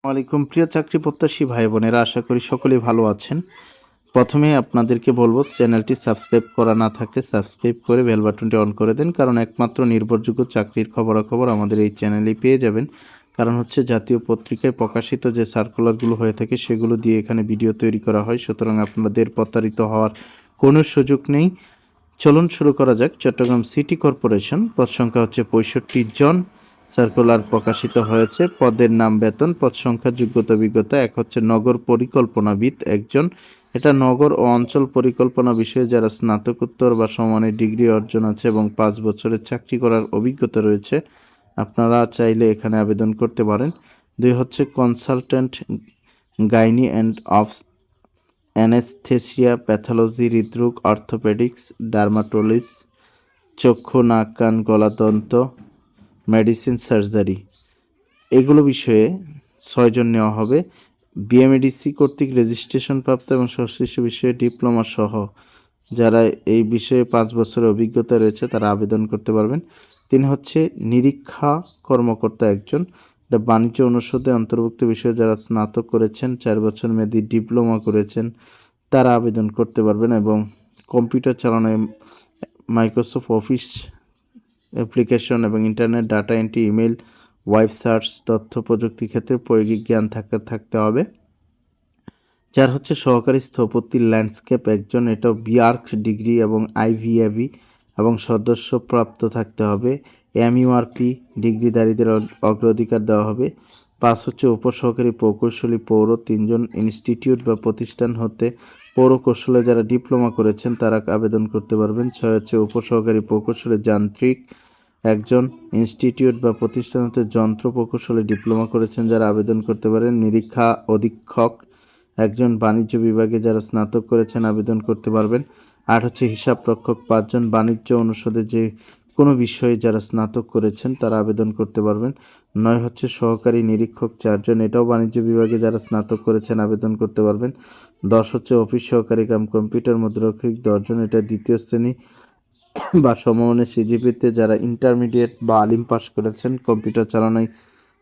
ওয়ালাইকুম প্রিয় চাকরি প্রত্যাশী ভাই বোনেরা, আশা করি সকলেই ভালো আছেন। প্রথমে আপনাদেরকে বলবো, চ্যানেলটি সাবস্ক্রাইব করা না থাকলে সাবস্ক্রাইব করে বেল বাটনটি অন করে দেন, কারণ একমাত্র নির্ভরযোগ্য চাকরির খবরাখবর আমাদের এই চ্যানেলেই পেয়ে যাবেন। কারণ হচ্ছে জাতীয় পত্রিকায় প্রকাশিত যে সার্কুলারগুলো হয়ে থাকে সেগুলো দিয়ে এখানে ভিডিও তৈরি করা হয়, সুতরাং আপনাদের প্রতারিত হওয়ার কোনো সুযোগ নেই। চলুন শুরু করা যাক। চট্টগ্রাম সিটি কর্পোরেশন, পদ সংখ্যা হচ্ছে 65 জন। সার্কুলার প্রকাশিত হয়েছে। পদের নাম, বেতন, পদ সংখ্যা, যোগ্যতা অভিজ্ঞতা। এক হচ্ছে নগর পরিকল্পনাবিদ একজন, এটা নগর ও অঞ্চল পরিকল্পনা বিষয়ে যারা স্নাতকোত্তর বা সমানের ডিগ্রি অর্জন আছে এবং 5 বছরের চাকরি করার অভিজ্ঞতা রয়েছে, আপনারা চাইলে এখানে আবেদন করতে পারেন। 2 হচ্ছে consultant gynae and of anaesthesia, pathology, হৃদরোগ, অর্থোপেডিক্স, ডার্মাটোলজিস, চক্ষু, নাক, কান, গলা, দন্ত, মেডিসিন, সার্জারি, এগুলো বিষয়ে 6 জন নেওয়া হবে। বিএমএডিসি কর্তৃক রেজিস্ট্রেশন প্রাপ্ত এবং সংশ্লিষ্ট বিষয়ে ডিপ্লোমা সহ যারা এই বিষয়ে 5 বছরের অভিজ্ঞতা রয়েছে তারা আবেদন করতে পারবেন। 3 হচ্ছে নিরীক্ষা কর্মকর্তা একজন, এটা বাণিজ্য অনুষদে অন্তর্ভুক্ত বিষয়ে যারা স্নাতক করেছেন, 4 বছর মেয়াদী ডিপ্লোমা করেছেন তারা আবেদন করতে পারবেন এবং কম্পিউটার চালানোয় মাইক্রোসফট অফিস অ্যাপ্লিকেশন এবং internet data entry, email, web search, তথ্য প্রযুক্তি ক্ষেত্রে প্রায়োগিক জ্ঞান থাকতে হবে। 4 হচ্ছে সহকারী স্থপতি ল্যান্ডস্কেপ একজন, এটা বিআর্ক ডিগ্রি এবং আইভিএভি এবং সদস্যপ্রাপ্ত থাকতে হবে। এমইউআরপি ডিগ্রিধারীদের অগ্রাধিকার দেওয়া হবে। 5 হচ্ছে উপসহকারী প্রকৌশলী পৌর 3 জন, ইনস্টিটিউট বা প্রতিষ্ঠান হতে পৌর কৌশলে যারা ডিপ্লোমা করেছেন তারা আবেদন করতে পারবেন। 6 হচ্ছে উপসহকারী প্রকৌশলী যান্ত্রিক একজন, ইনস্টিটিউট বা প্রতিষ্ঠান হতে যন্ত্র প্রকৌশলে ডিপ্লোমা করেছেন যারা আবেদন করতে পারেন। নিরীক্ষা অধীক্ষক একজন, বাণিজ্য বিভাগে যারা স্নাতক করেছেন আবেদন করতে পারবেন। 8 হচ্ছে হিসাব রক্ষক 5 জন, বাণিজ্য অনুষদে যে কোনো বিষয়ে যারা স্নাতক করেছেন তারা আবেদন করতে পারবেন। 9 হচ্ছে সহকারী নিরীক্ষক 4 জন, এটাও বাণিজ্য বিভাগে যারা স্নাতক করেছেন আবেদন করতে পারবেন। 10 হচ্ছে অফিস সহকারী কাম কম্পিউটার মুদ্রাক্ষরিক 10 জন, এটা দ্বিতীয় শ্রেণী বা সমমানের সিজিপিতে যারা ইন্টারমিডিয়েট বা আলিম পাস করেছেন, কম্পিউটার চালানোয়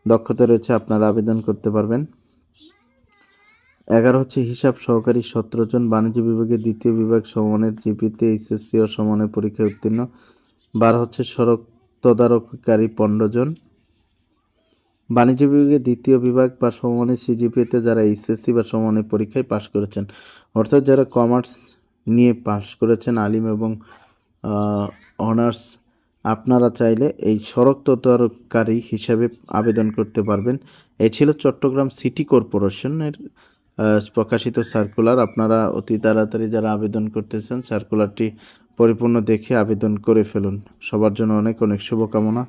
দক্ষতা রয়েছে, আপনারা আবেদন করতে পারবেন। 11 হচ্ছে হিসাব সহকারী 17 জন, বাণিজ্য বিভাগে দ্বিতীয় বিভাগ সমমানের জিপিতে এইচএসসি ও সমমানের পরীক্ষায় উত্তীর্ণ। 12 হচ্ছে সড়ক তদারকিকারী 15 জন, বাণিজ্য বিভাগে দ্বিতীয় বিভাগ বা সমমানের সিজিপিতে যারা এইচএসসি বা সমমানের পরীক্ষায় পাশ করেছেন, অর্থাৎ যারা কমার্স নিয়ে পাশ করেছেন, আলিম এবং অনার্স, আপনারা চাইলে এই সড়ক তদারককারী হিসাবে আবেদন করতে পারবেন। এই ছিল চট্টগ্রাম সিটি কর্পোরেশনের প্রকাশিত সার্কুলার। আপনারা অতি তাড়াতাড়ি যারা আবেদন করতেছেন সার্কুলারটি পরিপূর্ণ দেখে আবেদন করে ফেলুন। সবার জন্য অনেক অনেক শুভকামনা।